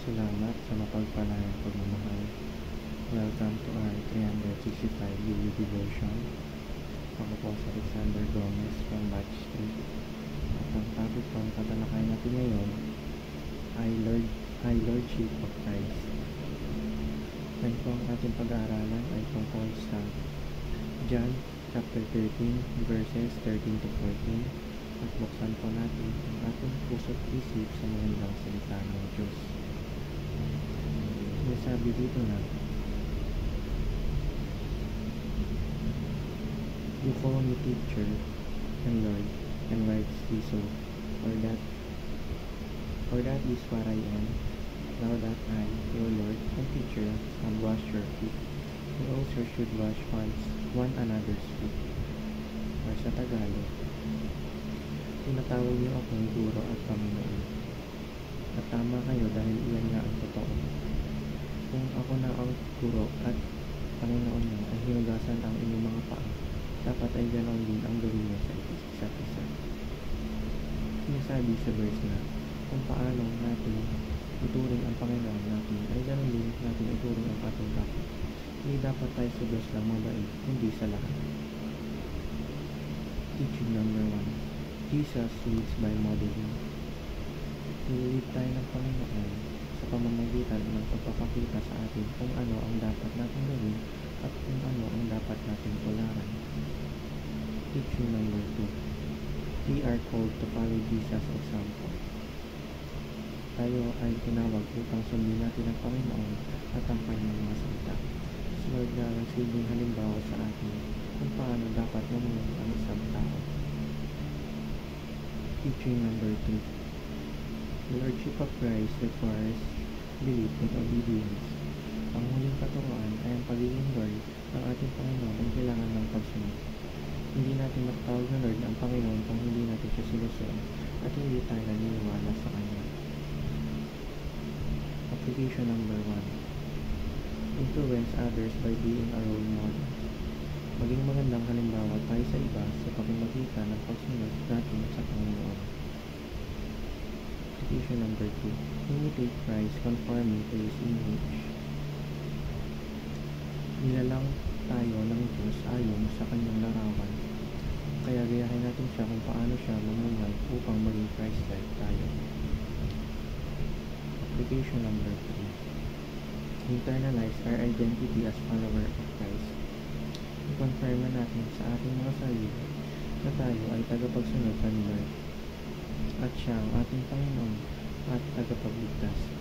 Salamat sa mapagpalayang pagmamahal. Welcome to our 365 daily devotion. Ako po si Alexander Gomez from Batch 3. At ang topic pang tatalakayin natin ngayon ay Lordship of Christ. Yan po ang ating pag-aaralan ay tungkol sa John chapter 13 verses 13 to 14. At buksan po natin ang ating puso't isip sa magandang salita ng Diyos. Sabi dito na, "You call me teacher and Lord, and rightly so, for that is what I am. Now that I, your Lord and teacher, have washed your feet, you also should wash one another's feet." Or sa Tagalog, tinatawag niyo akong guro at Panginoon. At tama kayo dahil iyan nga ang totoo. Kung ako na ang guro at Panginoon niyo ay hinugasan ang inyong mga paa, dapat ay ganoon din ang gawin niyo sa isa't isa. Sinasabi sa verse na kung paano natin ituring ang Panginoon natin ay ganoon din natin ituring ang ating kapwa. Hindi dapat tayo sa Diyos lang mabait, hindi sa lahat. Teaching number 1. Jesus leads by modeling. Nililid tayo ng Panginoon sa pamamagitan ng pagpapakita sa atin kung ano ang dapat natin gawin at kung ano ang dapat natin tularan. Teaching number 2. We are called to follow Jesus' example. Tayo ay tinawag upang sundin natin ang Panginoon at ang kanyang mga salita. Si Lord na ang silbing halimbawa sa atin kung paano dapat mamuhay ang isang tao. Teaching number 2. The Lordship of Christ requires belief and obedience. Ang huling katuroan ay ang pagiging Lord ng ating Panginoon ang kailangan ng pagsunod. Hindi natin matatawag na Lord ang Panginoon kung hindi natin siya sinusunod at hindi tayo naniniwala sa Kanya. Application number 1. Influence others by being a role model. Maging magandang halimbawa tayo sa iba sa pamamagitan ng pagsunod natin sa Panginoon. Application number 2. Imitate Christ conforming to His image. Nilalang tayo ng Diyos ayon sa Kanyang larawan, kaya gayahin natin siya kung paano siya mamuhay upang maging Christ-like tayo. Application number 3. Internalize our identity as follower of Christ. I-confirm natin sa ating mga sarili na tayo ay tagapagsunod ni Lord at siya ang ating Panginoon at tagapagligtas.